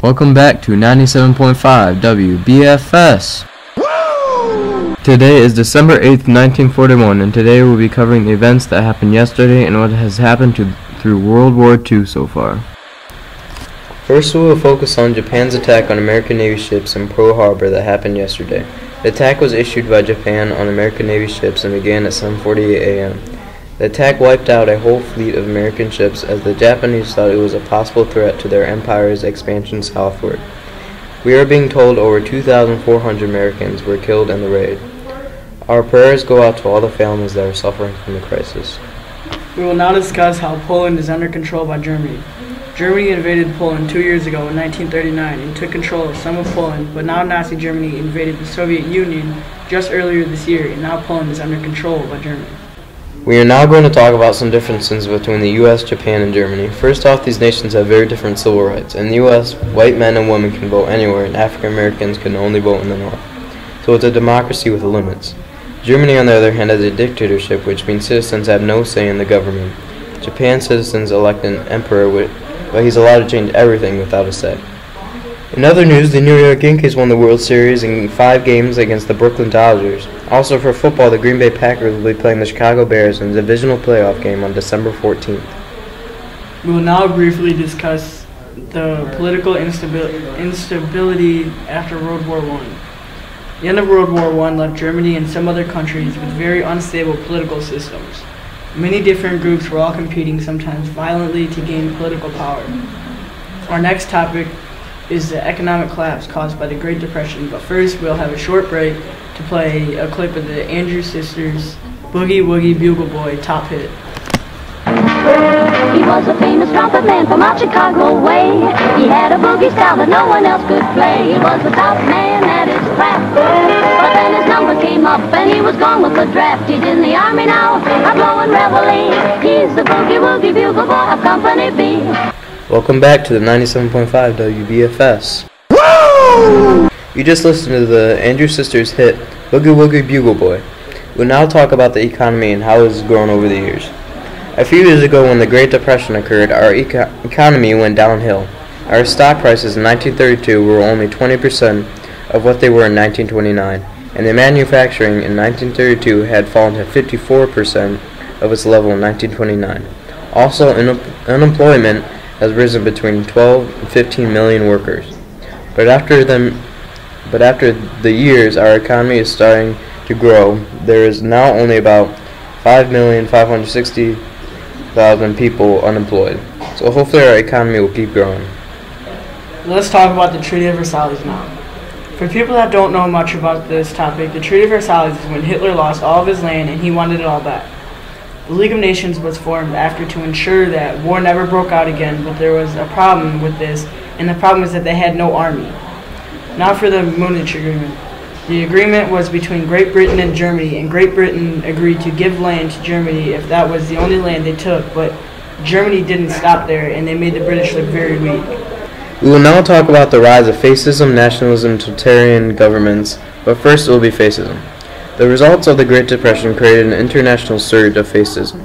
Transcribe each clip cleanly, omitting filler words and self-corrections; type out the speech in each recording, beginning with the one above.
Welcome back to 97.5 WBFS. Woo! Today is December 8th, 1941, and today we'll be covering the events that happened yesterday and what has happened through World War II so far. First, we will focus on Japan's attack on American Navy ships in Pearl Harbor that happened yesterday. The attack was issued by Japan on American Navy ships and began at 7:48 a.m. The attack wiped out a whole fleet of American ships as the Japanese thought it was a possible threat to their empire's expansion southward. We are being told over 2,400 Americans were killed in the raid. Our prayers go out to all the families that are suffering from the crisis. We will now discuss how Poland is under control by Germany. Germany invaded Poland 2 years ago in 1939 and took control of some of Poland, but now Nazi Germany invaded the Soviet Union just earlier this year, and now Poland is under control by Germany. We are now going to talk about some differences between the U.S., Japan, and Germany. First off, these nations have very different civil rights. In the U.S., white men and women can vote anywhere, and African Americans can only vote in the North. So it's a democracy with limits. Germany, on the other hand, has a dictatorship, which means citizens have no say in the government. Japan citizens elect an emperor, but he's allowed to change everything without a say. In other news, the New York Yankees won the World Series in 5 games against the Brooklyn Dodgers. Also for football, the Green Bay Packers will be playing the Chicago Bears in the divisional playoff game on December 14th. We will now briefly discuss the political instability after World War I. The end of World War I left Germany and some other countries with very unstable political systems. Many different groups were all competing, sometimes violently, to gain political power. Our next topic is the economic collapse caused by the Great Depression, but first we'll have a short break to play a clip of the Andrews Sisters' Boogie Woogie Bugle Boy top hit. He was a famous trumpet man from out Chicago way. He had a boogie style that no one else could play. He was the top man at his craft, but then his number came up and he was gone with the draft. He's in the army now, a blowing reveille. He's the Boogie Woogie Bugle Boy of Company B. Welcome back to the 97.5 WBFS. Woo! You just listened to the Andrews Sisters hit Boogie Woogie Bugle Boy. We'll now talk about the economy and how it has grown over the years. A few years ago, when the Great Depression occurred, our economy went downhill. Our stock prices in 1932 were only 20% of what they were in 1929, and the manufacturing in 1932 had fallen to 54% of its level in 1929. Also, unemployment has risen between 12 and 15 million workers. But after the years, our economy is starting to grow. There is now only about 5,560,000 people unemployed. So hopefully our economy will keep growing. Let's talk about the Treaty of Versailles now. For people that don't know much about this topic, the Treaty of Versailles is when Hitler lost all of his land and he wanted it all back. The League of Nations was formed after to ensure that war never broke out again, but there was a problem with this, and the problem was that they had no army. Now for the Munich Agreement. The agreement was between Great Britain and Germany, and Great Britain agreed to give land to Germany if that was the only land they took, but Germany didn't stop there, and they made the British look very weak. We will now talk about the rise of fascism, nationalism, totalitarian governments, but first it will be fascism. The results of the Great Depression created an international surge of fascism.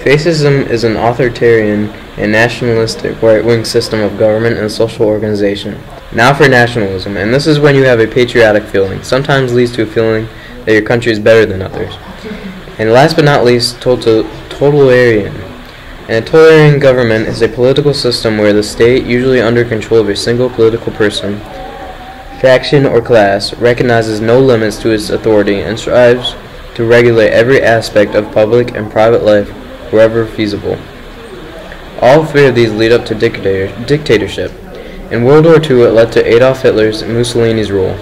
Fascism is an authoritarian and nationalistic right-wing system of government and social organization. Now for nationalism, and this is when you have a patriotic feeling, sometimes leads to a feeling that your country is better than others. And last but not least, totalitarian. And a totalitarian government is a political system where the state, usually under control of a single political person, faction, or class, recognizes no limits to its authority and strives to regulate every aspect of public and private life wherever feasible. All 3 of these lead up to dictatorship. In World War II, it led to Adolf Hitler's and Mussolini's rule.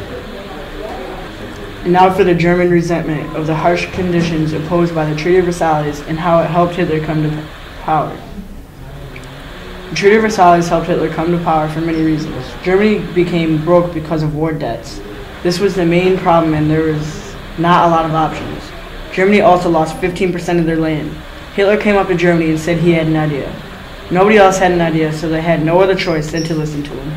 And now for the German resentment of the harsh conditions imposed by the Treaty of Versailles and how it helped Hitler come to power. The Treaty of Versailles helped Hitler come to power for many reasons. Germany became broke because of war debts. This was the main problem, and there was not a lot of options. Germany also lost 15% of their land. Hitler came up to Germany and said he had an idea. Nobody else had an idea, so they had no other choice than to listen to him.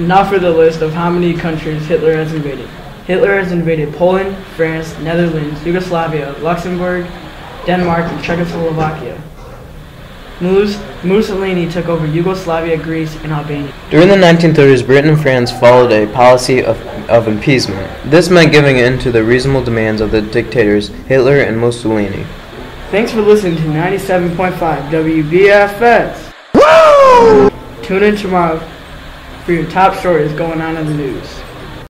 Now for the list of how many countries Hitler has invaded. Hitler has invaded Poland, France, Netherlands, Yugoslavia, Luxembourg, Denmark, and Czechoslovakia. Mussolini took over Yugoslavia, Greece, and Albania. During the 1930s, Britain and France followed a policy of appeasement. This meant giving in to the reasonable demands of the dictators Hitler and Mussolini. Thanks for listening to 97.5 WBFS. Woo! Tune in tomorrow for your top stories going on in the news.